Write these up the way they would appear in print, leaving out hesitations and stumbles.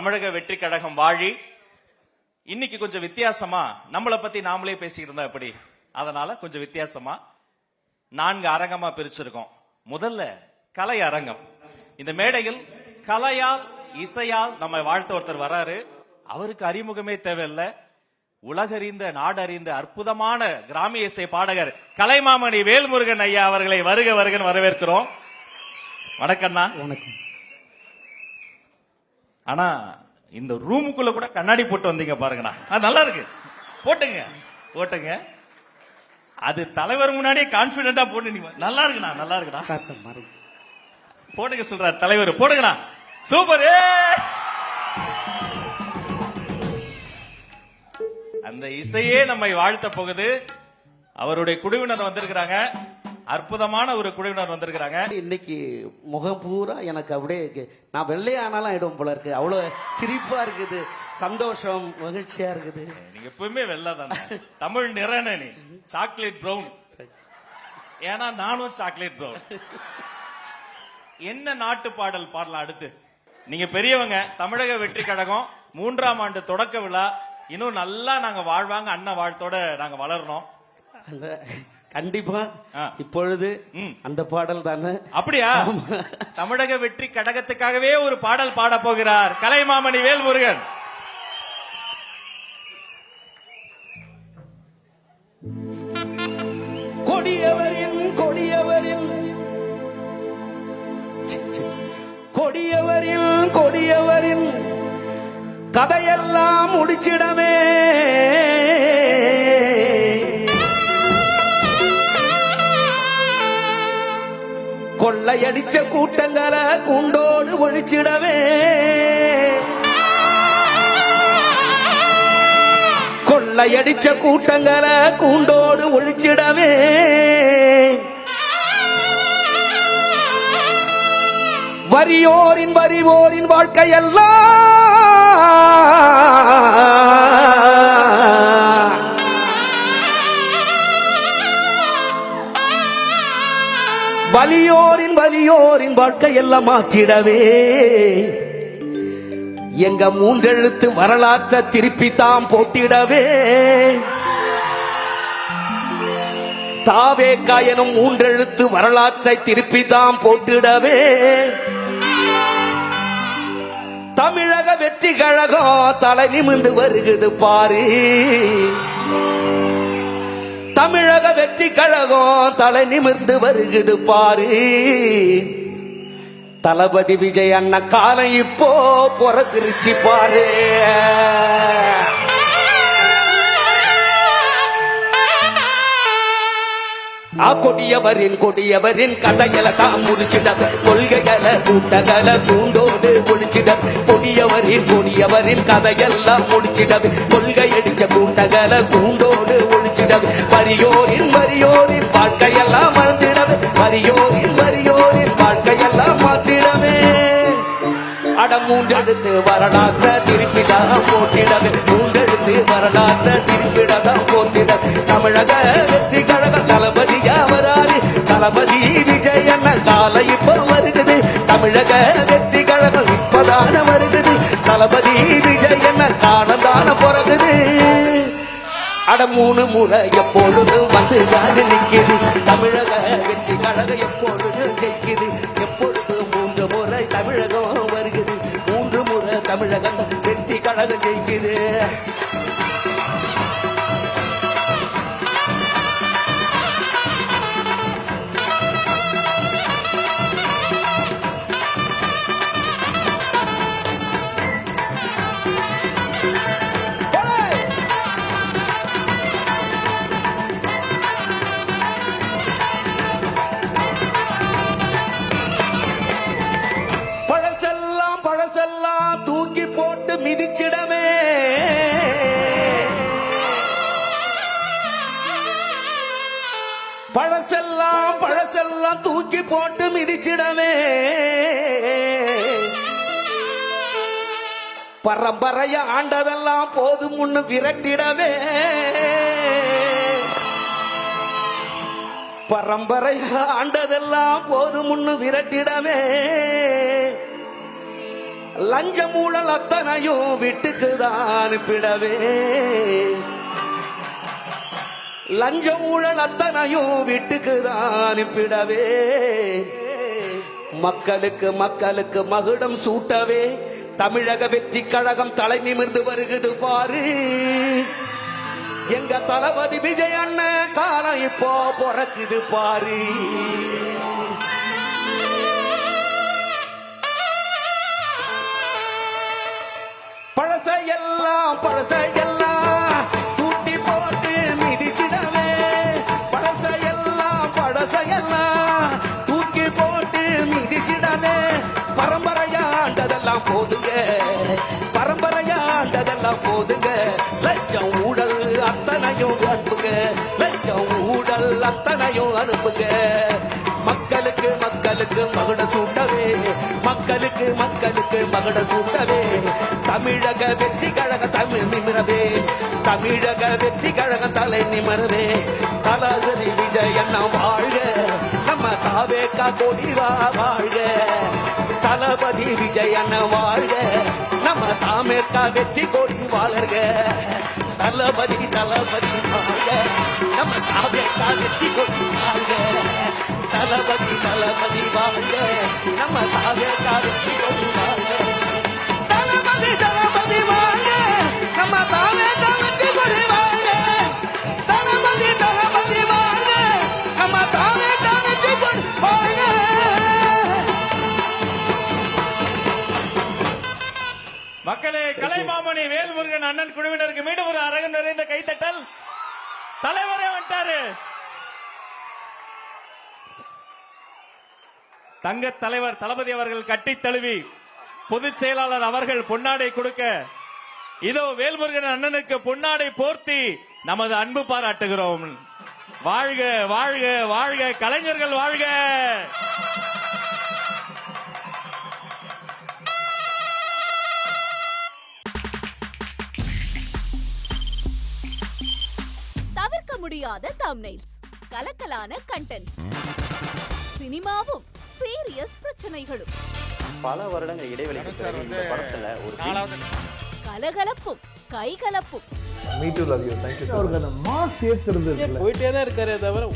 தமிழக வெற்றி கழகம் வாழி. இன்னைக்கு கொஞ்சம் வித்தியாசமா நம்மளை பத்தி நாமளே பேசிட்டு இருந்தா எப்படி, அதனால கொஞ்சம் வித்தியாசமா 4 அரங்கமா பிரிச்சிருக்கோம். முதல்ல கலை அரங்கம். இந்த மேடையில் கலையால் இசையால் நம்ம வாழ்த்த ஒருத்தர் வராரு. அவருக்கு அறிமுகமே தேவையில்லை. உலகறிந்த நாடறிந்த அற்புதமான கிராமிய இசை பாடகர் கலைமாமணி வேல்முருகன் ஐயா அவர்களை வருக வருகன் வரவேற்கிறோம். வணக்கம்ண்ணா. வணக்கம். ஆனா இந்த ரூமுக்குள்ள கூட கண்ணாடி போட்டு வந்தீங்க பாருங்கண்ணா, அது நல்லா இருக்கு. போட்டுங்க போட்டுங்க, அது தலைவர் முன்னாடியே கான்பிடென்டா போட்டு நல்லா இருக்குண்ணா, நல்லா இருக்குண்ணா. போட்டுங்க சொல்றாரு தலைவர், போடுங்கண்ணா. சூப்பர். அந்த இசையே நம்மை வாழ்த்த போகுது. அவருடைய குழுவினர் வந்திருக்கிறாங்க, அற்புதமான ஒரு குழுவினர் வந்திருக்கிறாங்க. இன்னைக்கு முகம் பூரா எனக்கு அப்படியே நான் வெள்ளையானாலும் ஆயிடும் போல இருக்கு. அவ்வளவு சிரிப்பா இருக்குது, சந்தோஷம், மகிழ்ச்சியா இருக்குது. நீங்க எப்பவுமே வெள்ளை தானே, தமிழ் நிறன நீ சாக்லேட் பிரவுன். ஏன்னா நானும் சாக்லேட் பிரவுன். என்ன நாட்டு பாடல் பாடலாம் அடுத்து? நீங்க பெரியவங்க. தமிழக வெற்றி கழகம் 3ஆம் ஆண்டு தொடக்க விழா. இன்னும் நல்லா நாங்க வாழ்வாங்க, அண்ணன் வாழ்த்தோட நாங்க வளரணும். கண்டிப்பா இப்பொழுது அந்த பாடல் தானே. அப்படியா? தமிழக வெற்றி கழகத்துக்காகவே ஒரு பாடல் பாட போகிறார் கலைமாமணி வேல்முருகன். கொடியவரின் கொடியவரின் கொடியவரின் கொடியவரின் கதையெல்லாம் முடிச்சிடமே. கொள்ளையடிச்ச கூட்டங்களை கூண்டோடு ஒழிச்சிடவே. கொள்ளையடிச்ச கூட்டங்களை கூண்டோடு ஒழிச்சிடவே. வரியோரின் வரிவோரின் வாழ்க்கையெல்லாம் வலியோரின் வலியோரின் வாழ்க்கையெல்லாம் மாற்றிடவே. எங்க 3 எழுத்து வரலாற்றை திருப்பி தாம் போட்டிடவே. தாவேக்கா எனும் 3 எழுத்து வரலாற்றை திருப்பி தாம் போட்டிடவே. தமிழக வெற்றி கழகம் தலை நிமிர்ந்து வருகுது பாரு. தமிழக வெற்றி கழகம் தலை நிமிர்ந்து வருகுது பாரு. தளபதி விஜய் அண்ணன் காலம் இப்போ பொறந்திருச்சு பாரு. கொடியவரின் கொடியவரின் கதைகளை தான் முடிச்சிடவே. கொள்கைகளை கூட்டங்களை கூண்டோடு ஒழிச்சிடவே. கொடியவரின் கொடியவரின் கதையெல்லாம் முடிச்சிடவே. கொள்கை அடிச்ச கூட்டங்களை கூண்டோடு ஒழிச்சிடவே. வரியோரின் வரியோரின் வாழ்க்கையெல்லாம் மறந்திடவே. வரியோரின் வரியோரின் வாழ்க்கையெல்லாம் மாற்றிடவே. மூன்றெடுத்து வரலாற்ற திருப்பிதான் போட்டிடவே. மூன்றெடுத்து வரலாற்ற திருப்பிடதான் போட்டிடவே. தமிழக வெற்றி கழக தளபதியா வராது. தளபதி விஜய் அண்ண காலை இப்ப வருகுது. தமிழக வெற்றி கழகம் இப்பதான வருகுது. தளபதி விஜய் அண்ண காலந்தான பிறகுது. 3 முறை எப்பொழுதும் வந்து ஜாதி நிற்குது. தமிழக வெற்றி கழகம் எப்பொழுது ஜெயிக்குது. எப்பொழுது 3 முறை தமிழகம் வருகுது. 3 முறை தமிழகம் வெற்றி கழகம் ஜெயிக்குது. பழசெல்லாம் தூக்கி போட்டு மிதிச்சிடமே. பழசெல்லாம் தூக்கி போட்டு மிதிச்சிடமே. பரம்பரைய ஆண்டதெல்லாம் போதும் முன்னு விரட்டிடவே. பரம்பரைய ஆண்டதெல்லாம் போதும் முன்னு விரட்டிடவே. லஞ்சம் ஊழல் அத்தனையும் வீட்டுக்குதான் அனுப்பிடவே லஞ்சம் ஊழல் அத்தனையும் வீட்டுக்குதான் அனுப்பிடவே மக்களுக்கு மகுடம் சூட்டவே தமிழக வெற்றி கழகம் தலை நிமிர்ந்து வருகுது பாரு எங்க தளபதி விஜய் அண்ணன் காலம் இப்போ பிறக்குது பாரு பழசையெல்லாம் தூட்டி போட்டு மிதிச்சிடவே பழசையெல்லாம் தூக்கி போட்டு மிதிச்சிடவே பரம்பரையாண்டதெல்லாம் போதுங்க லட்சம் ஊழல் அத்தனையும் அனுப்புங்க மக்களுக்கு மகுட சூட்டவே தமிழக வெற்றி கழக தலை நிமிரவே தளபதி விஜய் அண்ணா வாழ்க நம்ம தாவேகா கொடிவா வாழ்க தளபதி விஜய் அண்ணா வாழ்க நம்ம தாமேக்கா வெற்றி கொடி வாழர்க தளபதி வாழ்க நம்ம தாவேக்கா வெற்றி கொடி வாழ்க தளபதி வாழ்க நம்ம தாவேக்கா வெற்றி கொடி வாழ்க தளபதி வாழ்க நம்ம தாவேக்கா வெற்றி கொடி வாழ்க தளபதி வாழ்க நம்ம தாவேக்கா வெற்றி கொடி வாழ்க மக்களே, கலைமாமணி வேல்முருகன் அண்ணன் குழுவினருக்கு மீண்டும் ஒரு அரங்கம் நிறைந்த கைத்தட்டல். தலைவரே வந்துட்டாரு. தங்க தலைவர் தளபதி அவர்கள் கட்டி தழுவி பொதுச் செயலாளர் அவர்கள் பொன்னாடை கொடுக்க இதோ வேல்முருகன் அண்ணனுக்கு பொன்னாடை போர்த்தி நமது அன்பு பாராட்டுகிறோம். வாழ்க வாழ்க வாழ்க கலைஞர்கள் வாழ்க. தவிர்க்க முடியாத தம்ப்நெயில்ஸ், கலக்கலான கண்டென்ட்ஸ், சினிமாவும் சீரியஸ் பிரச்சனைகளும், பல வருடங்கள் இடைவெளிக்கு பிறகு இந்த படத்துல ஒரு கலகலப்பும் கைகலப்பும், போயிட்டே தான் இருக்காரே தவிர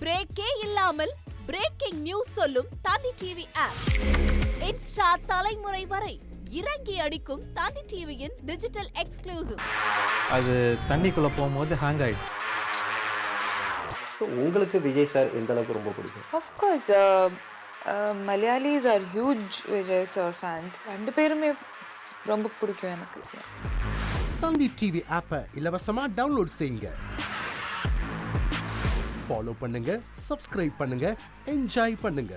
பிரேக்கே இல்லாமல் பிரேக்கிங் நியூஸ் சொல்லும் தந்தி டிவி ஆப். இன்ஸ்டா தலைமுறை வரை இறங்கி அடிக்கும் தந்தி டிவியின் டிஜிட்டல் எக்ஸ்க்ளூசிவ். அது தண்ணிக்குள்ள போகும்போது ஹேங் ஆயிடுச்சு. உங்களுக்கு விஜய் சார் எந்த அளவுக்கு ரொம்ப பிடிக்கும்? Of course, Malayalis are huge Vijay sir fans. ரெண்டு பேருமே ரொம்ப பிடிக்கும் எனக்கு. தந்தி டிவி ஆப்பை இலவசமா டவுன்லோட் செய்யுங்க. ஃபாலோ பண்ணுங்க, சப்ஸ்கிரைப் பண்ணுங்க, என்ஜாய் பண்ணுங்க.